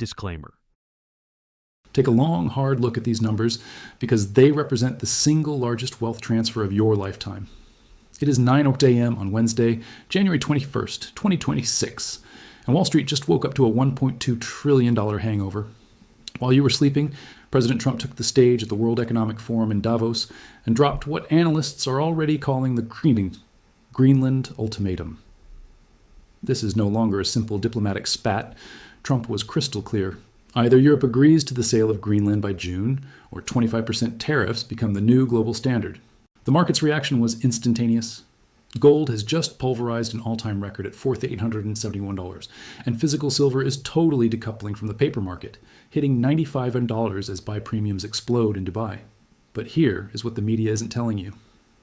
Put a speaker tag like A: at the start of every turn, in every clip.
A: Disclaimer.
B: Take a long, hard look at these numbers because they represent the single largest wealth transfer of your lifetime. It is 9:00 a.m. on Wednesday, January 21st, 2026, and Wall Street just woke up to a $1.2 trillion hangover. While you were sleeping, President Trump took the stage at the World Economic Forum in Davos and dropped what analysts are already calling the Greenland ultimatum. This is no longer a simple diplomatic spat. Trump was crystal clear. Either Europe agrees to the sale of Greenland by June, or 25% tariffs become the new global standard. The market's reaction was instantaneous. Gold has just pulverized an all-time record at $4,871, and physical silver is totally decoupling from the paper market, hitting $95 as buy premiums explode in Dubai. But here is what the media isn't telling you.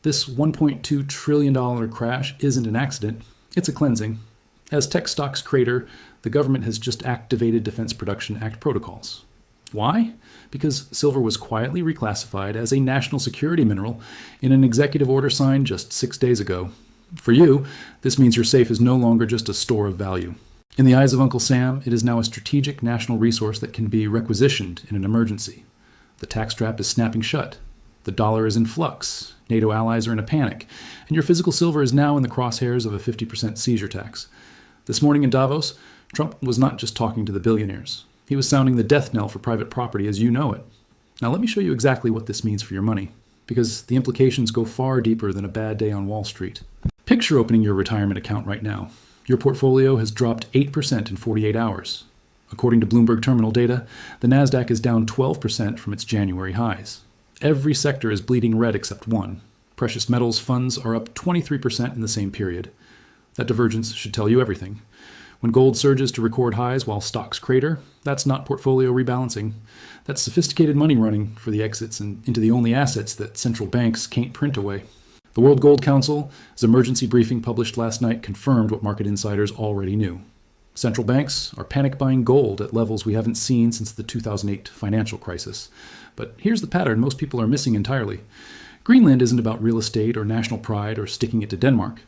B: This $1.2 trillion crash isn't an accident, it's a cleansing. As tech stocks crater, the government has just activated Defense Production Act protocols. Why? Because silver was quietly reclassified as a national security mineral in an executive order signed just 6 days ago. For you, this means your safe is no longer just a store of value. In the eyes of Uncle Sam, it is now a strategic national resource that can be requisitioned in an emergency. The tax trap is snapping shut. The dollar is in flux. NATO allies are in a panic. And your physical silver is now in the crosshairs of a 50% seizure tax. This morning in Davos, Trump was not just talking to the billionaires. He was sounding the death knell for private property as you know it. Now let me show you exactly what this means for your money, because the implications go far deeper than a bad day on Wall Street. Picture opening your retirement account right now. Your portfolio has dropped 8% in 48 hours. According to Bloomberg terminal data, the Nasdaq is down 12% from its January highs. Every sector is bleeding red except one. Precious metals funds are up 23% in the same period. That divergence should tell you everything. When gold surges to record highs while stocks crater, that's not portfolio rebalancing. That's sophisticated money running for the exits and into the only assets that central banks can't print away. The World Gold Council's emergency briefing published last night confirmed what market insiders already knew. Central banks are panic buying gold at levels we haven't seen since the 2008 financial crisis. But here's the pattern most people are missing entirely. Greenland isn't about real estate or national pride or sticking it to Denmark.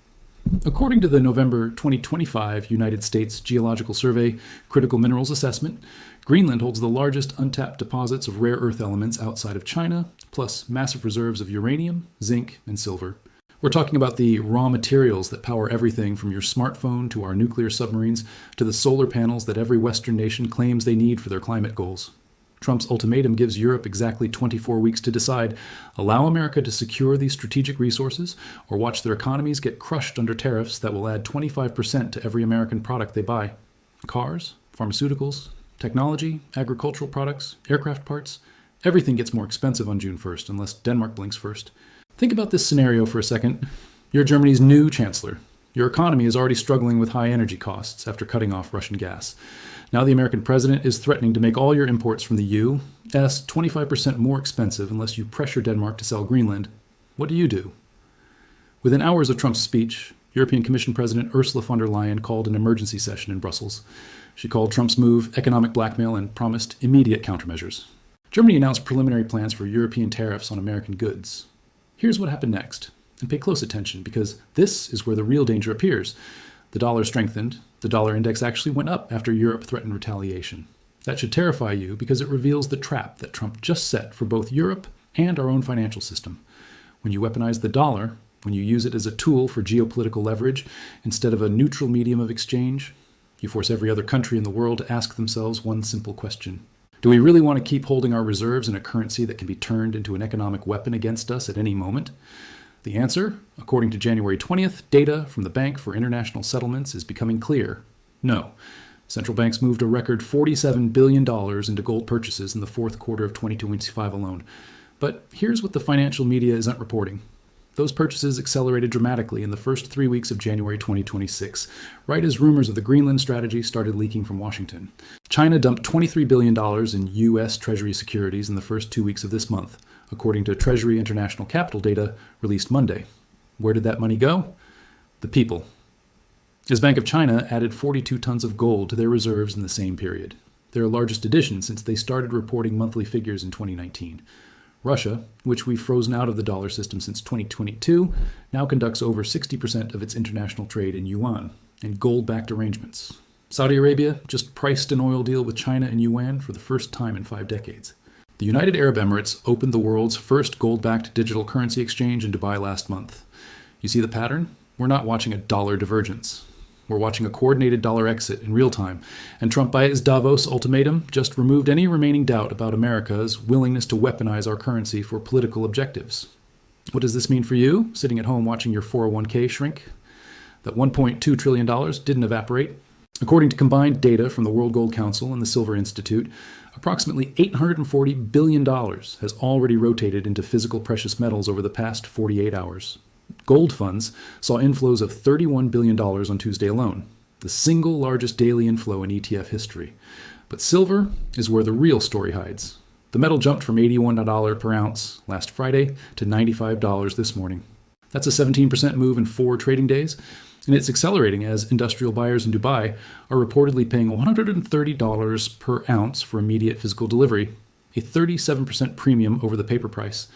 B: According to the November 2025 United States Geological Survey Critical Minerals Assessment, Greenland holds the largest untapped deposits of rare earth elements outside of China, plus massive reserves of uranium, zinc, and silver. We're talking about the raw materials that power everything from your smartphone to our nuclear submarines to the solar panels that every Western nation claims they need for their climate goals. Trump's ultimatum gives Europe exactly 24 weeks to decide: allow America to secure these strategic resources, or watch their economies get crushed under tariffs that will add 25% to every American product they buy. Cars, pharmaceuticals, technology, agricultural products, aircraft parts, everything gets more expensive on June 1st unless Denmark blinks first. Think about this scenario for a second. You're Germany's new chancellor. Your economy is already struggling with high energy costs after cutting off Russian gas. Now the American president is threatening to make all your imports from the U.S. 25% more expensive unless you pressure Denmark to sell Greenland. What do? Within hours of Trump's speech, European Commission President Ursula von der Leyen called an emergency session in Brussels. She called Trump's move economic blackmail and promised immediate countermeasures. Germany announced preliminary plans for European tariffs on American goods. Here's what happened next, and pay close attention because this is where the real danger appears. The dollar strengthened. The dollar index actually went up after Europe threatened retaliation. That should terrify you because it reveals the trap that Trump just set for both Europe and our own financial system. When you weaponize the dollar, when you use it as a tool for geopolitical leverage instead of a neutral medium of exchange, you force every other country in the world to ask themselves one simple question. Do we really want to keep holding our reserves in a currency that can be turned into an economic weapon against us at any moment? The answer, according to January 20th data from the Bank for International Settlements, is becoming clear. No. Central banks moved a record $47 billion into gold purchases in the fourth quarter of 2025 alone. But here's what the financial media isn't reporting. Those purchases accelerated dramatically in the first 3 weeks of January 2026, right as rumors of the Greenland strategy started leaking from Washington. China dumped $23 billion in U.S. Treasury securities in the first 2 weeks of this month, according to Treasury International Capital data released Monday. Where did that money go? The people. His Bank of China added 42 tons of gold to their reserves in the same period, their largest addition since they started reporting monthly figures in 2019. Russia, which we've frozen out of the dollar system since 2022, now conducts over 60% of its international trade in yuan and gold-backed arrangements. Saudi Arabia just priced an oil deal with China and yuan for the first time in 5 decades. The United Arab Emirates opened the world's first gold-backed digital currency exchange in Dubai last month. You see the pattern? We're not watching a dollar divergence. We're watching a coordinated dollar exit in real time, and Trump, by his Davos ultimatum, just removed any remaining doubt about America's willingness to weaponize our currency for political objectives. What does this mean for you, sitting at home watching your 401k shrink? That $1.2 trillion didn't evaporate. According to combined data from the World Gold Council and the Silver Institute, approximately $840 billion has already rotated into physical precious metals over the past 48 hours. Gold funds saw inflows of $31 billion on Tuesday alone, the single largest daily inflow in ETF history. But silver is where the real story hides. The metal jumped from $81 per ounce last Friday to $95 this morning. That's a 17% move in 4 trading days, and it's accelerating as industrial buyers in Dubai are reportedly paying $130 per ounce for immediate physical delivery, a 37% premium over the paper price.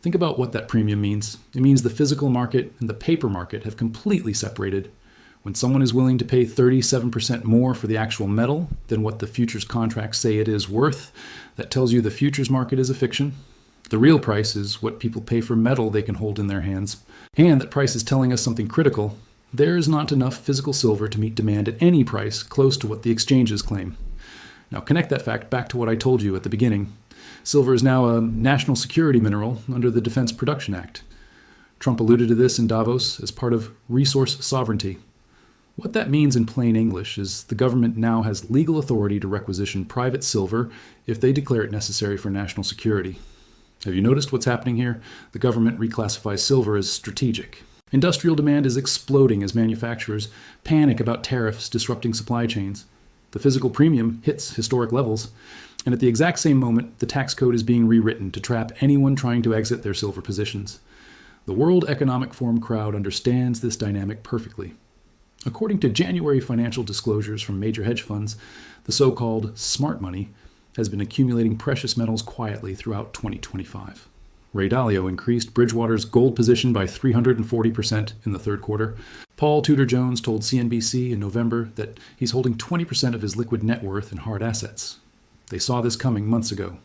B: Think about what that premium means. It means the physical market and the paper market have completely separated. When someone is willing to pay 37% more for the actual metal than what the futures contracts say it is worth, that tells you the futures market is a fiction. The real price is what people pay for metal they can hold in their hands. And that price is telling us something critical. There is not enough physical silver to meet demand at any price close to what the exchanges claim. Now connect that fact back to what I told you at the beginning. Silver is now a national security mineral under the Defense Production Act. Trump alluded to this in Davos as part of resource sovereignty. What that means in plain English is the government now has legal authority to requisition private silver if they declare it necessary for national security. Have you noticed what's happening here? The government reclassifies silver as strategic. Industrial demand is exploding as manufacturers panic about tariffs disrupting supply chains. The physical premium hits historic levels. And at the exact same moment, the tax code is being rewritten to trap anyone trying to exit their silver positions. The World Economic Forum crowd understands this dynamic perfectly. According to January financial disclosures from major hedge funds, the so-called smart money has been accumulating precious metals quietly throughout 2025. Ray Dalio increased Bridgewater's gold position by 340% in the third quarter. Paul Tudor Jones told CNBC in November that he's holding 20% of his liquid net worth in hard assets. They saw this coming months ago.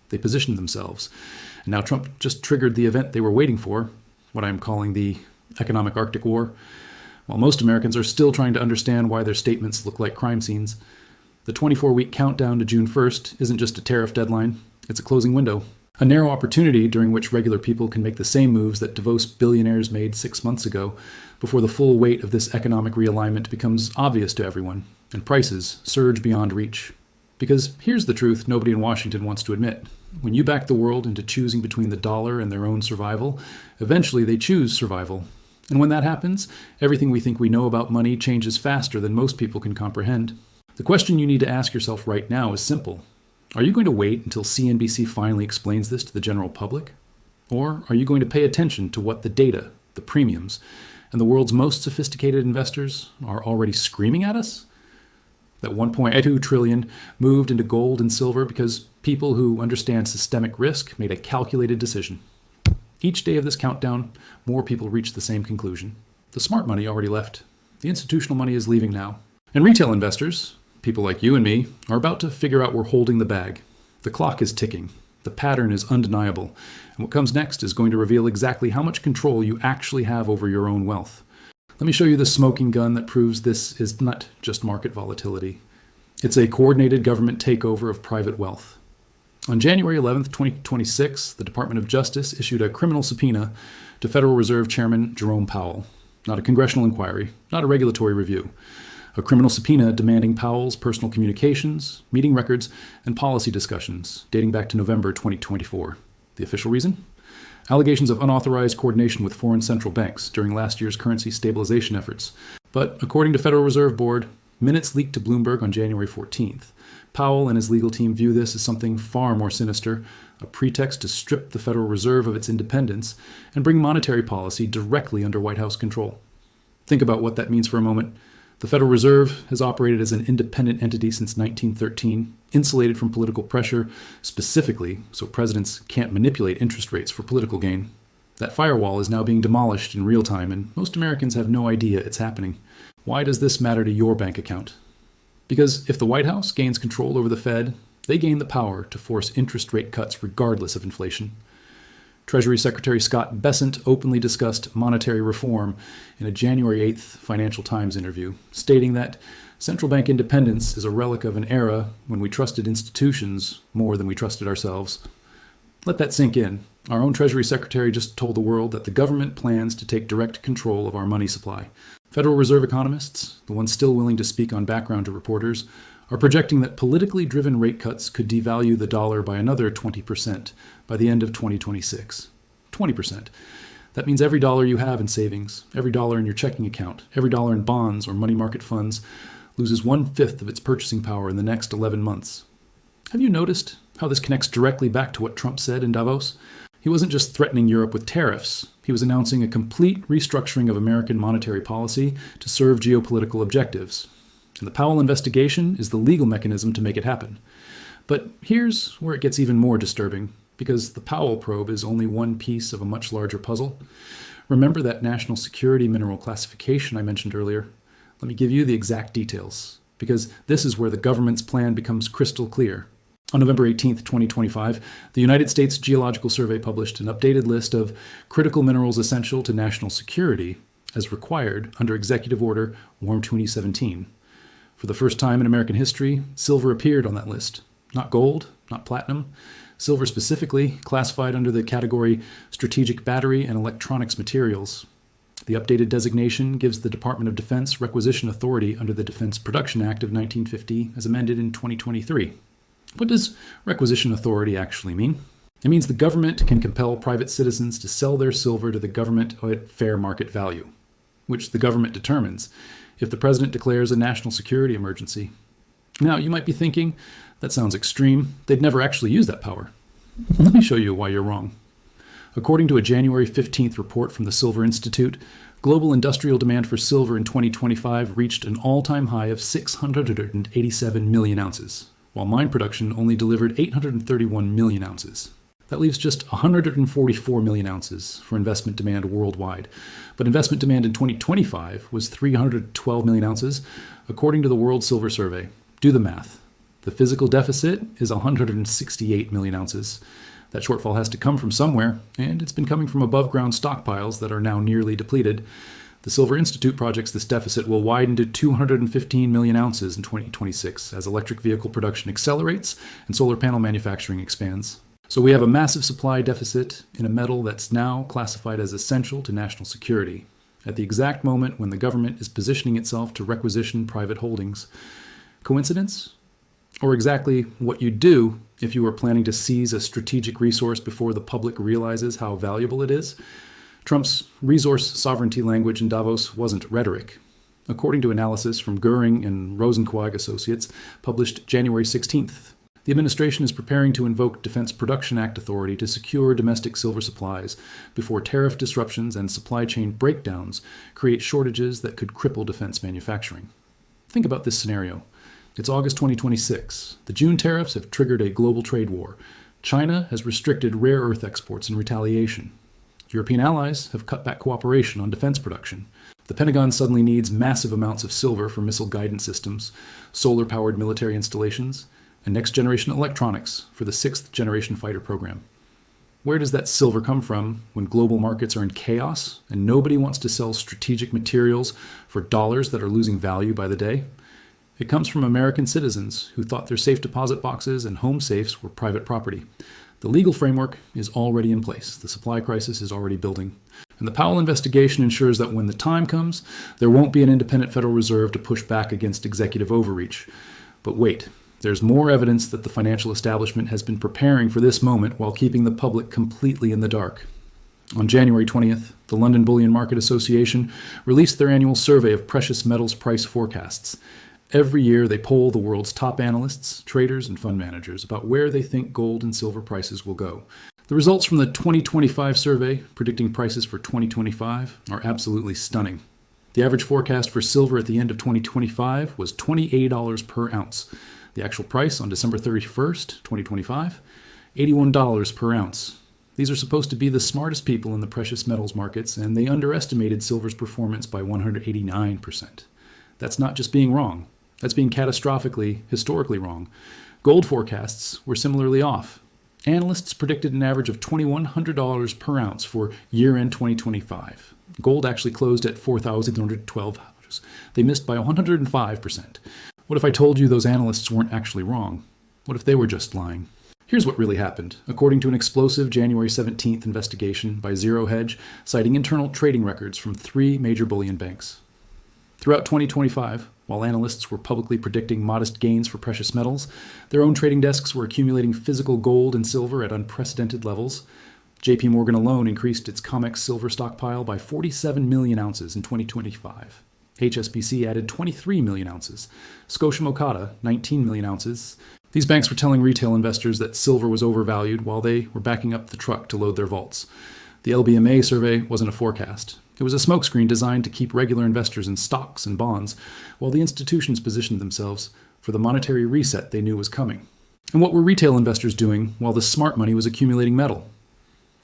B: They positioned themselves. And now Trump just triggered the event they were waiting for, what I'm calling the economic Arctic War. While most Americans are still trying to understand why their statements look like crime scenes, the 24-week countdown to June 1st isn't just a tariff deadline, it's a closing window. A narrow opportunity during which regular people can make the same moves that Davos billionaires made 6 months ago before the full weight of this economic realignment becomes obvious to everyone and prices surge beyond reach. Because here's the truth nobody in Washington wants to admit. When you back the world into choosing between the dollar and their own survival, eventually they choose survival. And when that happens, everything we think we know about money changes faster than most people can comprehend. The question you need to ask yourself right now is simple. Are you going to wait until CNBC finally explains this to the general public? Or are you going to pay attention to what the data, the premiums, and the world's most sophisticated investors are already screaming at us? That $1.2 trillion moved into gold and silver because people who understand systemic risk made a calculated decision. Each day of this countdown, more people reach the same conclusion. The smart money already left. The institutional money is leaving now. And retail investors, people like you and me, are about to figure out we're holding the bag. The clock is ticking. The pattern is undeniable. And what comes next is going to reveal exactly how much control you actually have over your own wealth. Let me show you the smoking gun that proves this is not just market volatility. It's a coordinated government takeover of private wealth. On January 11, 2026, the Department of Justice issued a criminal subpoena to Federal Reserve Chairman Jerome Powell. Not a congressional inquiry, not a regulatory review. A criminal subpoena demanding Powell's personal communications, meeting records, and policy discussions dating back to November 2024. The official reason? Allegations of unauthorized coordination with foreign central banks during last year's currency stabilization efforts. But according to Federal Reserve Board, minutes leaked to Bloomberg on January 14th, Powell and his legal team view this as something far more sinister, a pretext to strip the Federal Reserve of its independence and bring monetary policy directly under White House control. Think about what that means for a moment. The Federal Reserve has operated as an independent entity since 1913, insulated from political pressure, specifically so presidents can't manipulate interest rates for political gain. That firewall is now being demolished in real time, and most Americans have no idea it's happening. Why does this matter to your bank account? Because if the White House gains control over the Fed, they gain the power to force interest rate cuts regardless of inflation. Treasury Secretary Scott Bessent openly discussed monetary reform in a January 8th Financial Times interview, stating that central bank independence is a relic of an era when we trusted institutions more than we trusted ourselves. Let that sink in. Our own Treasury Secretary just told the world that the government plans to take direct control of our money supply. Federal Reserve economists, the ones still willing to speak on background to reporters, are projecting that politically driven rate cuts could devalue the dollar by another 20% by the end of 2026. 20%. That means every dollar you have in savings, every dollar in your checking account, every dollar in bonds or money market funds loses 1/5 of its purchasing power in the next 11 months. Have you noticed how this connects directly back to what Trump said in Davos? He wasn't just threatening Europe with tariffs. He was announcing a complete restructuring of American monetary policy to serve geopolitical objectives. And the Powell investigation is the legal mechanism to make it happen. But here's where it gets even more disturbing, because the Powell probe is only one piece of a much larger puzzle. Remember that national security mineral classification I mentioned earlier? Let me give you the exact details, because this is where the government's plan becomes crystal clear. On November 18th, 2025, the United States Geological Survey published an updated list of critical minerals essential to national security as required under Executive Order Warm 2017. For the first time in American history, silver appeared on that list. Not gold, not platinum. Silver specifically, classified under the category Strategic Battery and Electronics Materials. The updated designation gives the Department of Defense requisition authority under the Defense Production Act of 1950 as amended in 2023. What does requisition authority actually mean? It means the government can compel private citizens to sell their silver to the government at fair market value, which the government determines if the president declares a national security emergency. Now, you might be thinking, that sounds extreme. They'd never actually use that power. Let me show you why you're wrong. According to a January 15th report from the Silver Institute, global industrial demand for silver in 2025 reached an all-time high of 687 million ounces, while mine production only delivered 831 million ounces. That leaves just 144 million ounces for investment demand worldwide. But investment demand in 2025 was 312 million ounces, according to the World Silver Survey. Do the math. The physical deficit is 168 million ounces. That shortfall has to come from somewhere, and it's been coming from above-ground stockpiles that are now nearly depleted. The Silver Institute projects this deficit will widen to 215 million ounces in 2026 as electric vehicle production accelerates and solar panel manufacturing expands. So we have a massive supply deficit in a metal that's now classified as essential to national security, at the exact moment when the government is positioning itself to requisition private holdings. Coincidence? Or exactly what you'd do if you were planning to seize a strategic resource before the public realizes how valuable it is? Trump's resource sovereignty language in Davos wasn't rhetoric. According to analysis from Goering and Rosenquag Associates, published January 16th, the administration is preparing to invoke Defense Production Act authority to secure domestic silver supplies before tariff disruptions and supply chain breakdowns create shortages that could cripple defense manufacturing. Think about this scenario. It's August 2026. The June tariffs have triggered a global trade war. China has restricted rare earth exports in retaliation. European allies have cut back cooperation on defense production. The Pentagon suddenly needs massive amounts of silver for missile guidance systems, solar-powered military installations, and next-generation electronics for the 6th-generation fighter program. Where does that silver come from when global markets are in chaos and nobody wants to sell strategic materials for dollars that are losing value by the day? It comes from American citizens who thought their safe deposit boxes and home safes were private property. The legal framework is already in place. The supply crisis is already building. And the Powell investigation ensures that when the time comes, there won't be an independent Federal Reserve to push back against executive overreach. But wait, there's more evidence that the financial establishment has been preparing for this moment while keeping the public completely in the dark. On January 20th, the London Bullion Market Association released their annual survey of precious metals price forecasts. Every year, they poll the world's top analysts, traders, and fund managers about where they think gold and silver prices will go. The results from the 2025 survey, predicting prices for 2025, are absolutely stunning. The average forecast for silver at the end of 2025 was $28 per ounce. The actual price on December 31st, 2025, $81 per ounce. These are supposed to be the smartest people in the precious metals markets, and they underestimated silver's performance by 189%. That's not just being wrong. That's being catastrophically, historically wrong. Gold forecasts were similarly off. Analysts predicted an average of $2,100 per ounce for year-end 2025. Gold actually closed at $4,312. They missed by 105%. What if I told you those analysts weren't actually wrong? What if they were just lying? Here's what really happened, according to an explosive January 17th investigation by Zero Hedge, citing internal trading records from 3 major bullion banks. Throughout 2025, while analysts were publicly predicting modest gains for precious metals, their own trading desks were accumulating physical gold and silver at unprecedented levels. JP Morgan alone increased its COMEX silver stockpile by 47 million ounces in 2025. HSBC added 23 million ounces. Scotia Mocatta, 19 million ounces. These banks were telling retail investors that silver was overvalued while they were backing up the truck to load their vaults. The LBMA survey wasn't a forecast. It was a smokescreen designed to keep regular investors in stocks and bonds, while the institutions positioned themselves for the monetary reset they knew was coming. And what were retail investors doing while the smart money was accumulating metal?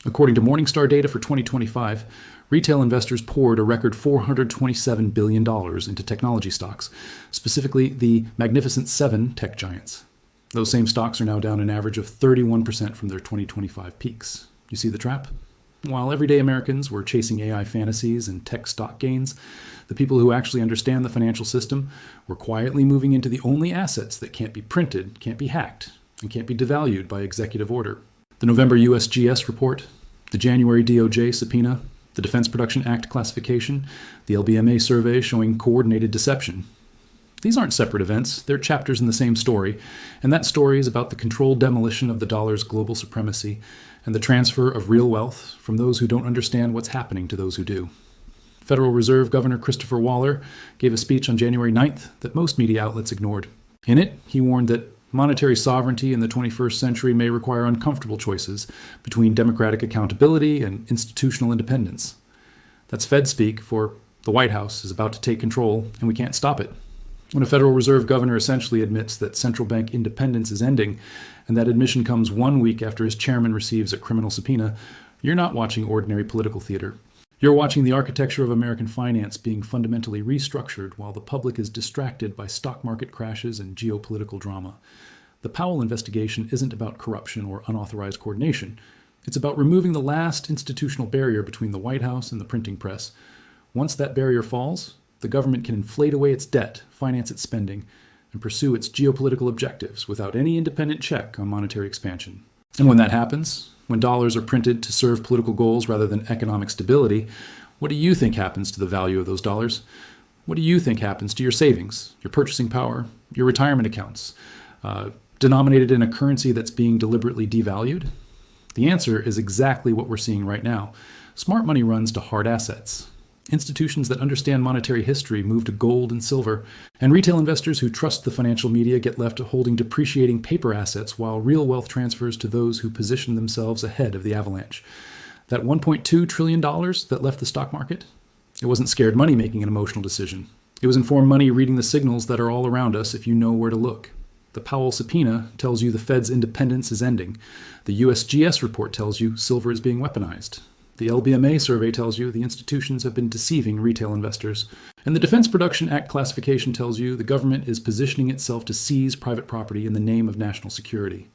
B: According to Morningstar data for 2025, retail investors poured a record $427 billion into technology stocks, specifically the Magnificent Seven tech giants. Those same stocks are now down an average of 31% from their 2025 peaks. You see the trap? While everyday Americans were chasing AI fantasies and tech stock gains, the people who actually understand the financial system were quietly moving into the only assets that can't be printed, can't be hacked, and can't be devalued by executive order. The November USGS report, the January DOJ subpoena, the Defense Production Act classification, the LBMA survey showing coordinated deception. These aren't separate events, they're chapters in the same story, and that story is about the controlled demolition of the dollar's global supremacy and the transfer of real wealth from those who don't understand what's happening to those who do. Federal Reserve Governor Christopher Waller gave a speech on January 9th that most media outlets ignored. In it, he warned that monetary sovereignty in the 21st century may require uncomfortable choices between democratic accountability and institutional independence. That's Fed speak for the White House is about to take control and we can't stop it. When a Federal Reserve governor essentially admits that central bank independence is ending, and that admission comes 1 week after his chairman receives a criminal subpoena, you're not watching ordinary political theater. You're watching the architecture of American finance being fundamentally restructured while the public is distracted by stock market crashes and geopolitical drama. The Powell investigation isn't about corruption or unauthorized coordination. It's about removing the last institutional barrier between the White House and the printing press. Once that barrier falls, the government can inflate away its debt, finance its spending, and pursue its geopolitical objectives without any independent check on monetary expansion. And when that happens, when dollars are printed to serve political goals rather than economic stability, what do you think happens to the value of those dollars? What do you think happens to your savings, your purchasing power, your retirement accounts, denominated in a currency that's being deliberately devalued? The answer is exactly what we're seeing right now. Smart money runs to hard assets. Institutions that understand monetary history move to gold and silver, and retail investors who trust the financial media get left holding depreciating paper assets while real wealth transfers to those who position themselves ahead of the avalanche. That $1.2 trillion that left the stock market, it wasn't scared money making an emotional decision. It was informed money reading the signals that are all around us if you know where to look. The Powell subpoena tells you the Fed's independence is ending. The USGS report tells you silver is being weaponized. The LBMA survey tells you the institutions have been deceiving retail investors. And the Defense Production Act classification tells you the government is positioning itself to seize private property in the name of national security.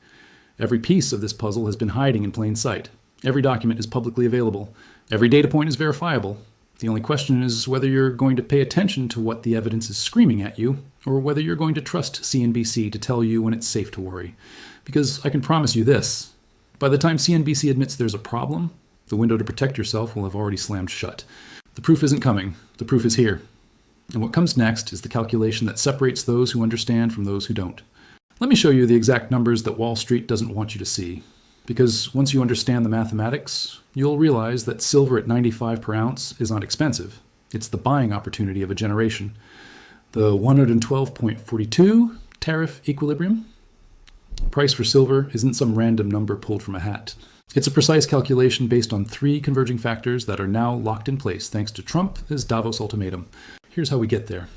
B: Every piece of this puzzle has been hiding in plain sight. Every document is publicly available. Every data point is verifiable. The only question is whether you're going to pay attention to what the evidence is screaming at you, or whether you're going to trust CNBC to tell you when it's safe to worry. Because I can promise you this, by the time CNBC admits there's a problem, the window to protect yourself will have already slammed shut. The proof isn't coming. The proof is here. And what comes next is the calculation that separates those who understand from those who don't. Let me show you the exact numbers that Wall Street doesn't want you to see. Because once you understand the mathematics, you'll realize that silver at 95 per ounce is not expensive. It's the buying opportunity of a generation. The 112.42 tariff equilibrium. Price for silver isn't some random number pulled from a hat. It's a precise calculation based on 3 converging factors that are now locked in place thanks to Trump's Davos ultimatum. Here's how we get there.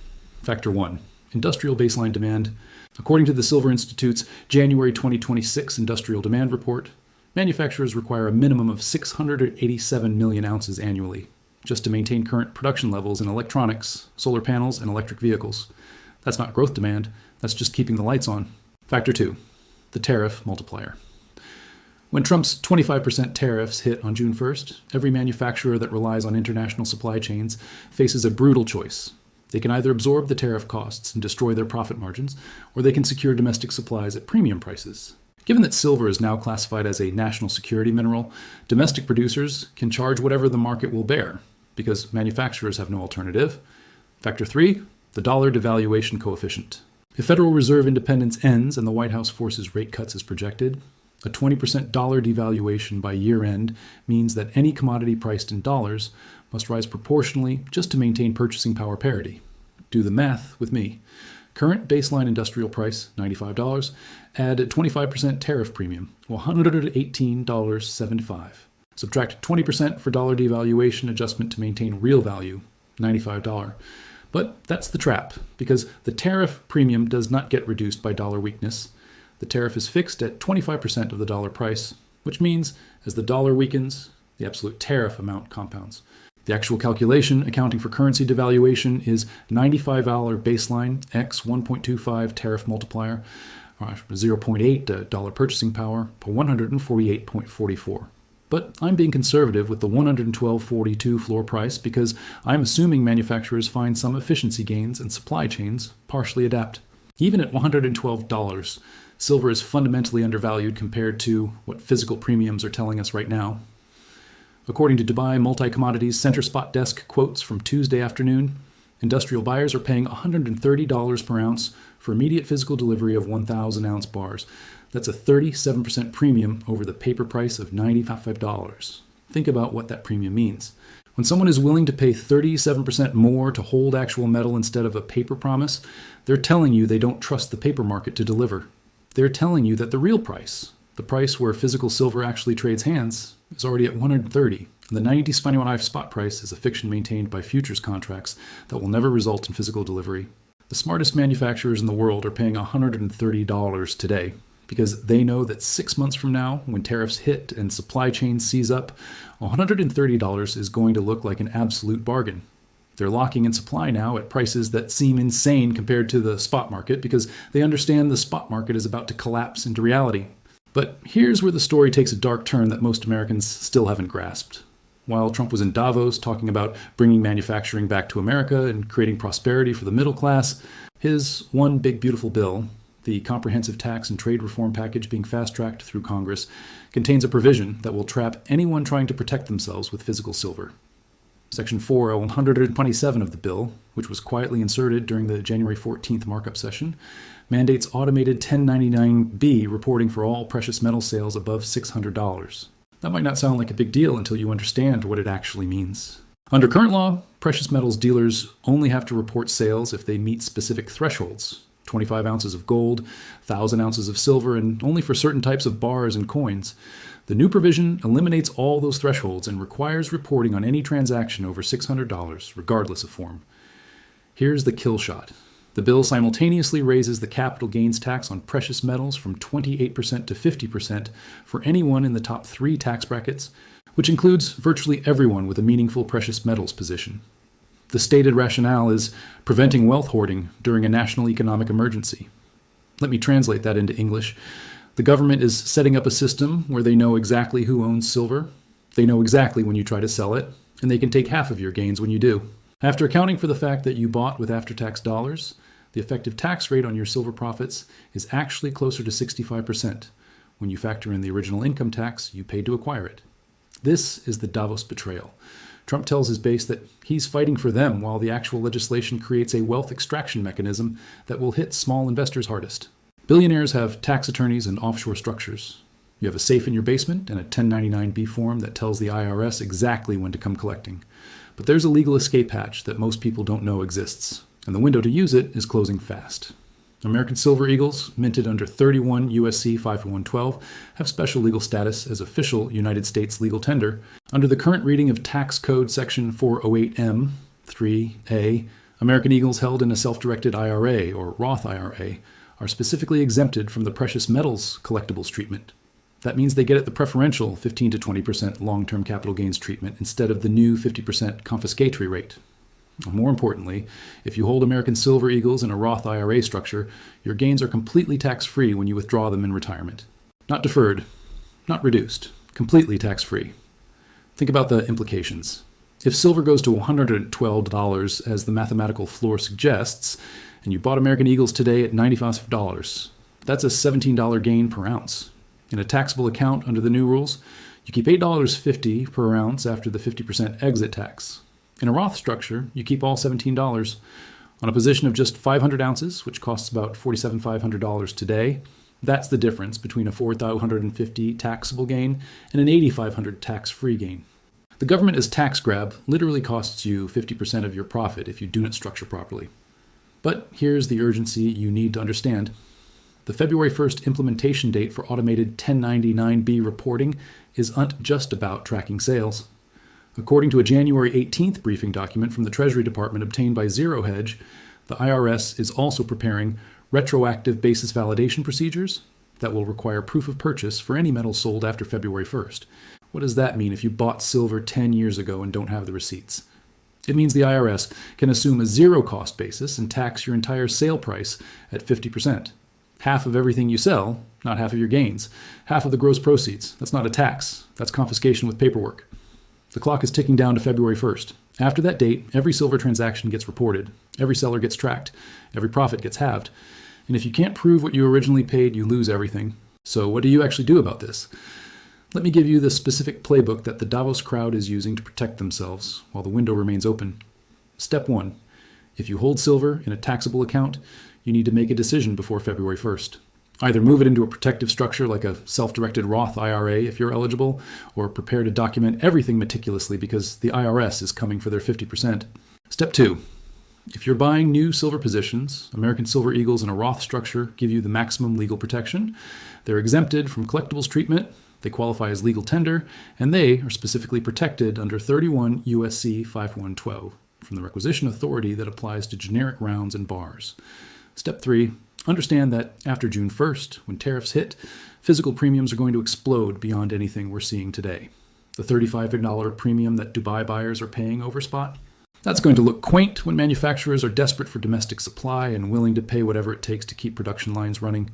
B: Factor 1, industrial baseline demand. According to the Silver Institute's January 2026 industrial demand report, manufacturers require a minimum of 687 million ounces annually just to maintain current production levels in electronics, solar panels, and electric vehicles. That's not growth demand, that's just keeping the lights on. Factor 2, the tariff multiplier. When Trump's 25% tariffs hit on June 1st, every manufacturer that relies on international supply chains faces a brutal choice. They can either absorb the tariff costs and destroy their profit margins, or they can secure domestic supplies at premium prices. Given that silver is now classified as a national security mineral, domestic producers can charge whatever the market will bear, because manufacturers have no alternative. Factor 3, the dollar devaluation coefficient. If Federal Reserve independence ends and the White House forces rate cuts as projected, a 20% dollar devaluation by year-end means that any commodity priced in dollars must rise proportionally just to maintain purchasing power parity. Do the math with me. Current baseline industrial price, $95, add a 25% tariff premium, $118.75. Subtract 20% for dollar devaluation adjustment to maintain real value, $95. But that's the trap, because the tariff premium does not get reduced by dollar weakness. The tariff is fixed at 25% of the dollar price, which means as the dollar weakens, the absolute tariff amount compounds. The actual calculation accounting for currency devaluation is $95 baseline x 1.25 tariff multiplier, 0.8 dollar purchasing power per 148.44. But I'm being conservative with the $112.42 floor price because I'm assuming manufacturers find some efficiency gains and supply chains partially adapt. Even at $112, silver is fundamentally undervalued compared to what physical premiums are telling us right now. According to Dubai Multi-Commodities Center Spot Desk quotes from Tuesday afternoon, industrial buyers are paying $130 per ounce for immediate physical delivery of 1,000-ounce bars. That's a 37% premium over the paper price of $95. Think about what that premium means. When someone is willing to pay 37% more to hold actual metal instead of a paper promise, they're telling you they don't trust the paper market to deliver. They're telling you that the real price, the price where physical silver actually trades hands, is already at $130. The 90s spot price is a fiction maintained by futures contracts that will never result in physical delivery. The smartest manufacturers in the world are paying $130 today because they know that 6 months from now, when tariffs hit and supply chains seize up, $130 is going to look like an absolute bargain. They're locking in supply now at prices that seem insane compared to the spot market because they understand the spot market is about to collapse into reality. But here's where the story takes a dark turn that most Americans still haven't grasped. While Trump was in Davos talking about bringing manufacturing back to America and creating prosperity for the middle class, his one big beautiful bill, the comprehensive tax and trade reform package being fast-tracked through Congress, contains a provision that will trap anyone trying to protect themselves with physical silver. Section 4.127 of the bill, which was quietly inserted during the January 14th markup session, mandates automated 1099-B reporting for all precious metal sales above $600. That might not sound like a big deal until you understand what it actually means. Under current law, precious metals dealers only have to report sales if they meet specific thresholds: 25 ounces of gold, 1,000 ounces of silver, and only for certain types of bars and coins. The new provision eliminates all those thresholds and requires reporting on any transaction over $600, regardless of form. Here's the kill shot. The bill simultaneously raises the capital gains tax on precious metals from 28% to 50% for anyone in the top 3 tax brackets, which includes virtually everyone with a meaningful precious metals position. The stated rationale is preventing wealth hoarding during a national economic emergency. Let me translate that into English. The government is setting up a system where they know exactly who owns silver, they know exactly when you try to sell it, and they can take half of your gains when you do. After accounting for the fact that you bought with after-tax dollars, the effective tax rate on your silver profits is actually closer to 65% when you factor in the original income tax you paid to acquire it. This is the Davos betrayal. Trump tells his base that he's fighting for them while the actual legislation creates a wealth extraction mechanism that will hit small investors hardest. Billionaires have tax attorneys and offshore structures. You have a safe in your basement and a 1099-B form that tells the IRS exactly when to come collecting. But there's a legal escape hatch that most people don't know exists, and the window to use it is closing fast. American Silver Eagles, minted under 31 U.S.C. 5112, have special legal status as official United States legal tender. Under the current reading of Tax Code Section 408M, 3A, American Eagles held in a self-directed IRA or Roth IRA are specifically exempted from the precious metals collectibles treatment. That means they get at the preferential 15 to 20% long-term capital gains treatment instead of the new 50% confiscatory rate. More importantly, if you hold American Silver Eagles in a Roth IRA structure, your gains are completely tax-free when you withdraw them in retirement. Not deferred, not reduced, completely tax-free. Think about the implications. If silver goes to $112, as the mathematical floor suggests, and you bought American Eagles today at $95, that's a $17 gain per ounce. In a taxable account under the new rules, you keep $8.50 per ounce after the 50% exit tax. In a Roth structure, you keep all $17. On a position of just 500 ounces, which costs about $47,500 today, that's the difference between a $4,150 taxable gain and an $8,500 tax-free gain. The government as tax grab literally costs you 50% of your profit if you do not structure properly. But here's the urgency you need to understand. The February 1st implementation date for automated 1099-B reporting isn't just about tracking sales. According to a January 18th briefing document from the Treasury Department obtained by Zero Hedge, the IRS is also preparing retroactive basis validation procedures that will require proof of purchase for any metals sold after February 1st. What does that mean if you bought silver 10 years ago and don't have the receipts? It means the IRS can assume a zero-cost basis and tax your entire sale price at 50%. Half of everything you sell, not half of your gains. Half of the gross proceeds. That's not a tax. That's confiscation with paperwork. The clock is ticking down to February 1st. After that date, every silver transaction gets reported. Every seller gets tracked. Every profit gets halved. And if you can't prove what you originally paid, you lose everything. So what do you actually do about this? Let me give you the specific playbook that the Davos crowd is using to protect themselves while the window remains open. Step 1. If you hold silver in a taxable account, you need to make a decision before February 1st. Either move it into a protective structure like a self-directed Roth IRA if you're eligible, or prepare to document everything meticulously because the IRS is coming for their 50%. Step 2. If you're buying new silver positions, American Silver Eagles in a Roth structure give you the maximum legal protection. They're exempted from collectibles treatment, they qualify as legal tender, and they are specifically protected under 31 U.S.C. 5112 from the requisition authority that applies to generic rounds and bars. Step 3. Understand that after June 1st, when tariffs hit, physical premiums are going to explode beyond anything we're seeing today. The $35 premium that Dubai buyers are paying over spot, that's going to look quaint when manufacturers are desperate for domestic supply and willing to pay whatever it takes to keep production lines running.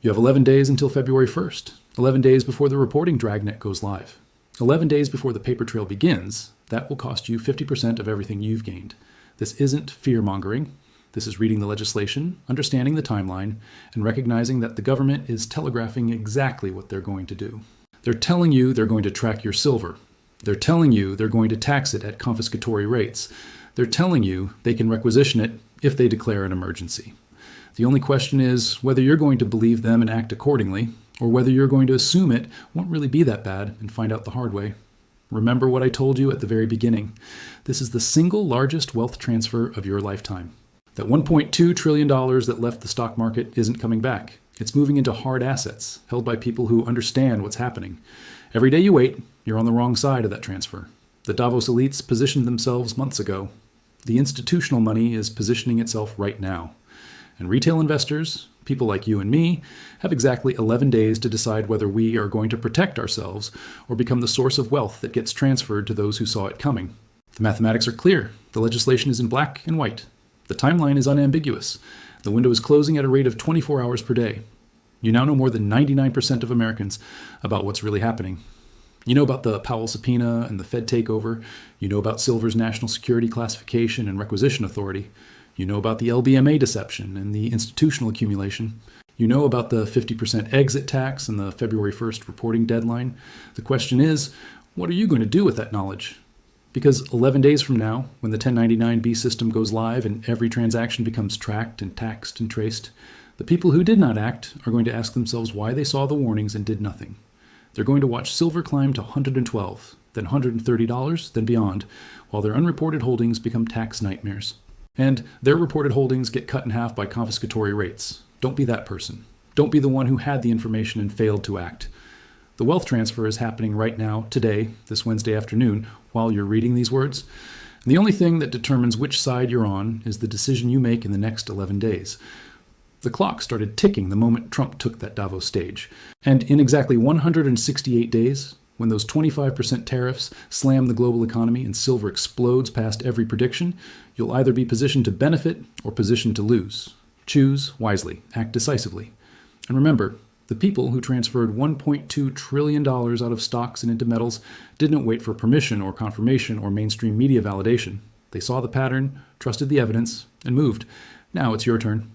B: You have 11 days until February 1st, 11 days before the reporting dragnet goes live. 11 days before the paper trail begins, that will cost you 50% of everything you've gained. This isn't fear-mongering. This is reading the legislation, understanding the timeline, and recognizing that the government is telegraphing exactly what they're going to do. They're telling you they're going to track your silver. They're telling you they're going to tax it at confiscatory rates. They're telling you they can requisition it if they declare an emergency. The only question is whether you're going to believe them and act accordingly, or whether you're going to assume it won't really be that bad and find out the hard way. Remember what I told you at the very beginning. This is the single largest wealth transfer of your lifetime. That $1.2 trillion that left the stock market isn't coming back. It's moving into hard assets, held by people who understand what's happening. Every day you wait, you're on the wrong side of that transfer. The Davos elites positioned themselves months ago. The institutional money is positioning itself right now. And retail investors, people like you and me, have exactly 11 days to decide whether we are going to protect ourselves or become the source of wealth that gets transferred to those who saw it coming. The mathematics are clear. The legislation is in black and white. The timeline is unambiguous. The window is closing at a rate of 24 hours per day. You now know more than 99% of Americans about what's really happening. You know about the Powell subpoena and the Fed takeover. You know about silver's national security classification and requisition authority. You know about the LBMA deception and the institutional accumulation. You know about the 50% exit tax and the February 1st reporting deadline. The question is, what are you going to do with that knowledge? Because 11 days from now, when the 1099-B system goes live and every transaction becomes tracked and taxed and traced, the people who did not act are going to ask themselves why they saw the warnings and did nothing. They're going to watch silver climb to $112, then $130, then beyond, while their unreported holdings become tax nightmares. And their reported holdings get cut in half by confiscatory rates. Don't be that person. Don't be the one who had the information and failed to act. The wealth transfer is happening right now, today, this Wednesday afternoon, while you're reading these words. And the only thing that determines which side you're on is the decision you make in the next 11 days. The clock started ticking the moment Trump took that Davos stage. And in exactly 168 days, When those 25% tariffs slam the global economy and silver explodes past every prediction, you'll either be positioned to benefit or positioned to lose. Choose wisely, act decisively. And remember, the people who transferred $1.2 trillion out of stocks and into metals didn't wait for permission or confirmation or mainstream media validation. They saw the pattern, trusted the evidence, and moved. Now it's your turn.